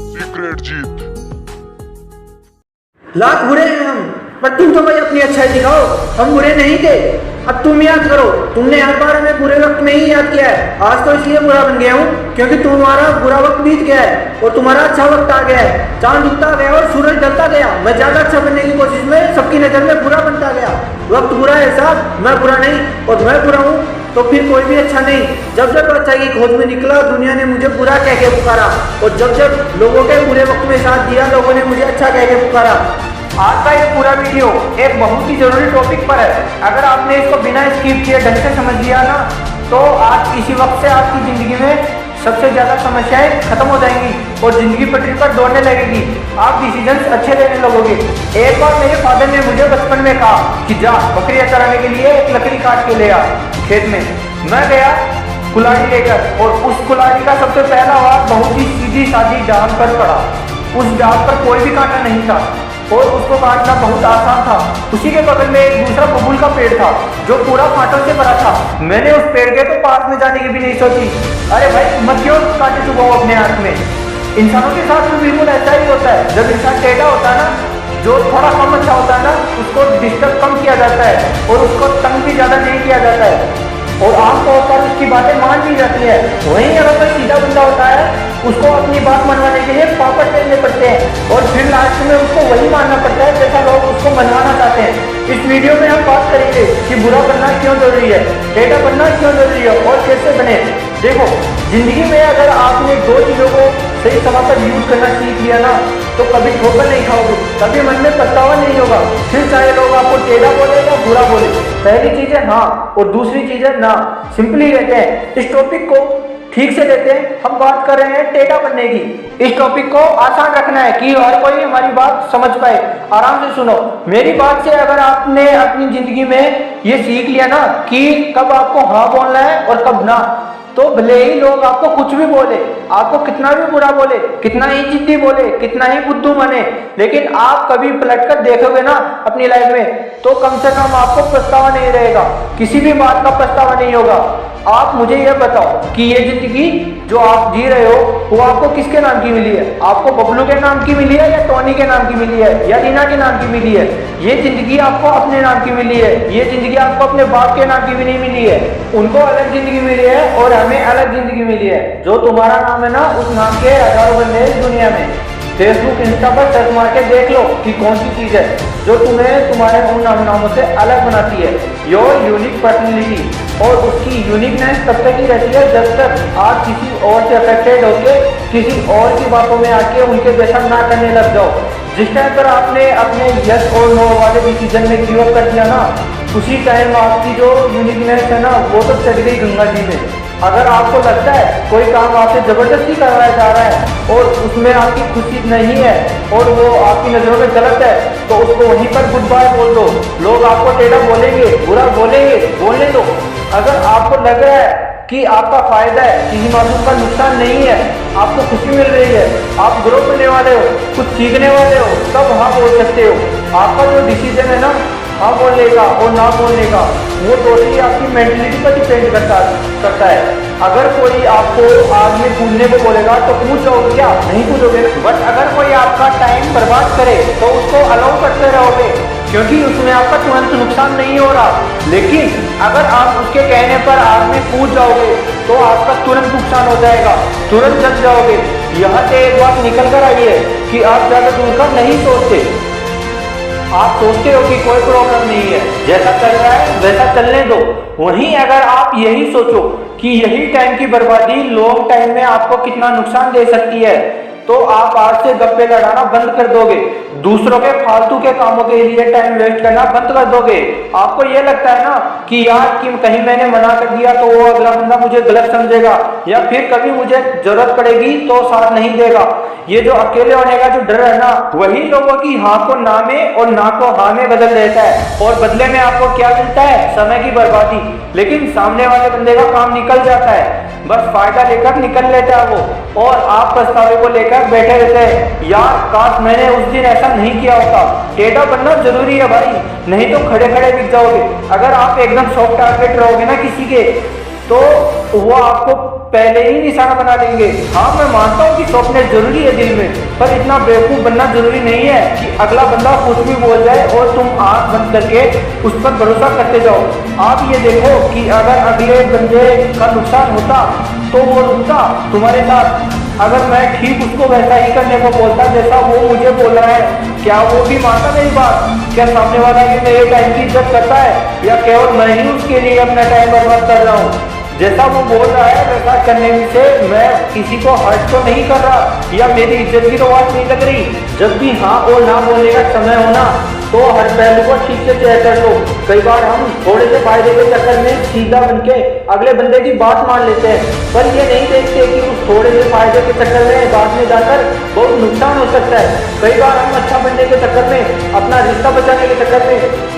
Secret जीत। लाख बुरे हैं हम, पर तुम तो भाई अपनी अच्छाई दिखाओ। हम बुरे नहीं थे, अब तुम याद करो। तुमने हर बार हमें बुरे वक्त में ही याद किया है। आज तो इसलिए बुरा बन गया हूँ क्योंकि तुम्हारा बुरा वक्त बीत गया है और तुम्हारा अच्छा वक्त आ गया है। चांद उगता गया और सूरज ढलता गया। मैं ज्यादा अच्छा बनने की कोशिश में सबकी नजर में बुरा बनता गया। वक्त बुरा है साहब, मैं बुरा नहीं। और मैं बुरा हूँ तो फिर कोई भी अच्छा नहीं। जब जब अच्छाई की खोज में निकला, दुनिया ने मुझे बुरा कह के पुकारा। और जब जब लोगों के बुरे वक्त में साथ दिया, लोगों ने मुझे अच्छा कह के पुकारा। आज का ये पूरा वीडियो एक बहुत ही जरूरी टॉपिक पर है। अगर आपने इसको बिना स्किप किए ढंग से समझ लिया ना, तो आज इसी वक्त से आपकी जिंदगी में सबसे ज्यादा समस्याएं खत्म हो जाएंगी और जिंदगी पटरी पर दौड़ने लगेगी। आप डिसीजन अच्छे लेने लगोगे। एक बार मेरे फादर ने मुझे बचपन में कहा कि जा बकरियां चराने के लिए एक लकड़ी काट के ले आ खेत में। मैं गया कुल्हाड़ी लेकर और उस कुल्हाड़ी का सबसे पहला वार बहुत ही सीधी सादी डाल पर पड़ा। उस डाल पर कोई भी कांटा नहीं था और उसको काटना बहुत आसान था। उसी के बगल में एक दूसरा बबूल का पेड़ था जो पूरा कांटों से भरा था। मैंने उस पेड़ के तो पास में जाने की भी नहीं सोची। अरे भाई मत क्यों काटे चुका हूँ अपने हाथ में। इंसानों के साथ भी बिल्कुल ऐसा ही होता है। जब इंसान टेढ़ा होता है ना, जो थोड़ा कम अच्छा होता है ना, उसको डिस्टर्ब कम किया जाता है और उसको तंग भी ज्यादा नहीं किया जाता है और आमतौर पर उसकी बातें मान ली जाती है। वहीं अगर कोई सीधा बंदा होता है, उसको अपनी बात मनवाने के लिए पापड़ देने पड़ते हैं और फिर लास्ट में उसको वही मानना पड़ता है जैसा लोग उसको मनवाना चाहते हैं। इस वीडियो में हम बात करेंगे कि बुरा बनना क्यों जरूरी है, टेढ़ा बनना क्यों जरूरी है और कैसे बने। देखो, जिंदगी में अगर आपने दो चीजों को सही समय पर यूज करना सीख लिया ना, तो कभी ठोकर नहीं खाओगे, कभी मन में पछतावा नहीं होगा। फिर चाहे लोग आपको टेढ़ा बोले या बुरा बोले, पहली चीज है हाँ और दूसरी चीज है ना। सिंपली रहते हैं। इस टॉपिक को ठीक से लेते हैं। हम बात कर रहे हैं टेढ़ा बनने की। इस टॉपिक को आसान रखना है कि हर कोई हमारी बात समझ पाए। आराम से सुनो मेरी बात से। अगर आपने अपनी जिंदगी में ये सीख लिया ना कि कब आपको हाँ बोलना है और कब ना, तो भले ही लोग आपको कुछ भी बोले, आपको कितना भी बुरा बोले, कितना ही जिद्दी बोले, कितना ही बुद्धू बने, लेकिन आप कभी पलट कर देखोगे ना अपनी लाइफ में, तो कम से कम आपको पछतावा नहीं रहेगा। किसी भी बात का पछतावा नहीं होगा। आप मुझे यह बताओ कि ये जिंदगी जो आप जी रहे हो वो आपको किसके नाम की मिली है? आपको बबलू के नाम की मिली है या टोनी के नाम की मिली है या रीना के नाम की मिली है? ये जिंदगी आपको अपने नाम की मिली है। ये जिंदगी आपको अपने बाप के नाम की भी नहीं मिली है। उनको अलग जिंदगी मिली है और हमें अलग जिंदगी मिली है। जो तुम्हारा नाम है ना, उस नाम के हजारों बंदे हैं इस दुनिया में। फेसबुक इंस्टा पर सर्च मार के देख लो कि कौन सी चीज है जो तुम्हें तुम्हारे उन नामों से अलग बनाती है। Your unique personality. और उसकी यूनिकनेस तब तक ही रहती है जब तक आप किसी और से अफेक्टेड होके किसी और की बातों में आके उनके जैसा ना करने लग जाओ। जिस टाइम पर आपने अपने यस और नो वाले डिसीजन में गिव अप कर दिया ना, उसी टाइम आपकी जो यूनिकनेस है ना, वो तो चढ़ गई गंगा जी में। अगर आपको लगता है कोई काम आपसे जबरदस्ती करवाया जा रहा है और उसमें आपकी खुशी नहीं है और वो आपकी नजरों में गलत है, तो उसको वहीं पर गुड बाय बोल दो। लोग आपको टेढ़ा बोलेंगे, बुरा बोलेंगे, बोलने दो। अगर आपको लग रहा है कि आपका फायदा है, किसी मासूम का नुकसान नहीं है, आपको खुशी मिल रही है, आप ग्रो करने वाले हो, कुछ सीखने वाले हो, तब हाँ बोल सकते हो। आपका जो डिसीजन है ना हाँ बोलने का और ना बोलने का, वो टोटली आपकी मेंटलिटी पर डिपेंड करता है। अगर कोई आपको आग में कूदने को बोलेगा तो कूद जाओगे क्या? नहीं कूदोगे। बट अगर कोई आपका टाइम बर्बाद करे तो उसको अलाउ करते रहोगे क्योंकि उसमें आपका तुरंत नुकसान नहीं हो रहा। लेकिन अगर आप उसके कहने पर आग में कूद जाओगे तो आपका तुरंत नुकसान हो जाएगा, तुरंत जल जाओगे। यहाँ से एक बात निकल कर आई है कि आप ज्यादा दूर का नहीं सोचते। आप सोचते हो कि कोई प्रॉब्लम नहीं है, जैसा चल रहा है वैसा चलने दो। वहीं अगर आप यही सोचो कि यही टाइम की बर्बादी लॉन्ग टाइम में आपको कितना नुकसान दे सकती है, तो आप आज से गप्पे लड़ाना बंद कर दोगे। दूसरों के फालतू के कामों के लिए टाइम वेस्ट करना बंद कर दोगे। आपको ये लगता है ना कि यार कि कहीं मैंने मना कर दिया तो वो अगला बंदा मुझे गलत समझेगा या फिर कभी मुझे जरूरत पड़ेगी तो साथ नहीं देगा। ये जो अकेले होने का जो डर है ना, वही लोगों की हाँ को ना में और ना को हाँ में बदल देता है और बदले में आपको क्या मिलता है? समय की बर्बादी। लेकिन सामने वाले बंदे का काम निकल जाता है, बस फायदा लेकर निकल लेता है वो, और आप पछतावे को लेकर बैठे रहते हैं। यार काश मैंने उस दिन ऐसा नहीं किया होता। टेढ़ा बनना जरूरी है भाई, नहीं तो खड़े खड़े बिक जाओगे। अगर आप एकदम सॉफ्ट टारगेट रहोगे ना किसी के, तो वो आपको पहले ही निशाना बना लेंगे। हाँ, मैं मानता हूँ कि सौंपने जरूरी है दिल में, पर इतना बेवकूफ बनना जरूरी नहीं है कि अगला बंदा कुछ भी बोल जाए और तुम आंख बंद करके उस पर भरोसा करते जाओ। आप ये देखो कि अगर अगले बंदे का नुकसान होता तो वो रुकता तुम्हारे साथ। अगर मैं ठीक उसको वैसा ही करने को बोलता जैसा वो मुझे बोल रहा है, क्या वो भी मानता मेरी बात? क्या सामने वाला भी मेरे टाइम की इज्जत करता है, या केवल मैं ही उसके लिए अपना टाइम बर्बाद कर रहा हूँ? जैसा वो बोल रहा है वैसा करने से मैं किसी को हर्ट तो नहीं कर रहा, या मेरी इज्जत की तो बात नहीं लग रही। जब भी हाँ और ना बोलने का समय होना तो हर पहलू को ठीक से तय कर लो। कई बार हम थोड़े से फायदे के चक्कर में सीधा बन के अगले बंदे की बात मान लेते हैं, पर ये नहीं देखते कि उस थोड़े से फायदे के चक्कर में बाद में जाकर बहुत नुकसान हो सकता है। कई बार हम अच्छा बनने के चक्कर में, अपना रिश्ता बचाने के चक्कर में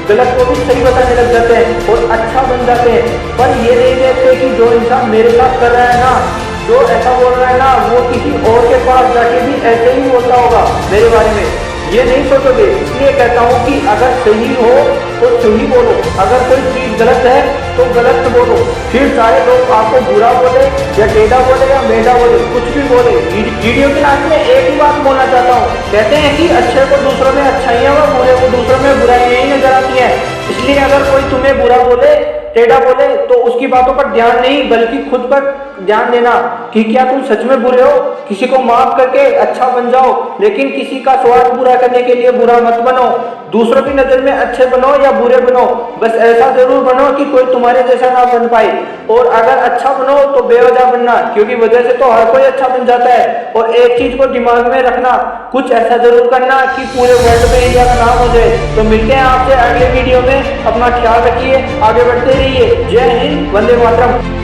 गलत को भी सही बताने लग जाते हैं और अच्छा बन जाते हैं, पर ये नहीं देखते कि जो इंसान मेरे साथ कर रहा है ना, जो ऐसा बोल रहा है ना, वो किसी और के पास जाके भी ऐसे ही बोलता होगा मेरे बारे में। ये नहीं सोचोगे। इसलिए कहता हूँ कि अगर सही हो तो सही बोलो, अगर कोई चीज गलत है तो गलत बोलो। फिर सारे लोग आपको बुरा बोले या टेढ़ा बोले या मेढ़ा बोले, कुछ भी बोले। वीडियो के लास्ट में एक ही बात बोलना चाहता हूँ। कहते हैं कि अच्छे को दूसरों में अच्छाइयाँ व बुरे को दूसरों में बुराइयाँ ही नजर आती हैं। इसलिए अगर कोई तुम्हें बुरा बोले, टेढ़ा बोले, तो उसकी बातों पर ध्यान नहीं बल्कि खुद पर ध्यान देना कि क्या तुम सच में बुरे हो। किसी को माफ करके अच्छा बन जाओ, लेकिन किसी का स्वार्थ पूरा करने के लिए बुरा मत बनो। दूसरों की नजर में अच्छे बनो या बुरे बनो, बस ऐसा जरूर बनो कि कोई तुम्हारे जैसा ना बन पाए। और अगर अच्छा बनो तो बेवजह बनना, क्योंकि वजह से तो हर कोई अच्छा बन जाता है। और एक चीज को दिमाग में रखना, कुछ ऐसा जरूर करना कि पूरे वर्ल्ड में इंडिया का नाम हो जाए। तो मिलते हैं आपसे अगले वीडियो में। अपना ख्याल रखिए, आगे बढ़ते रहिए। जय हिंद, वंदे मातरम।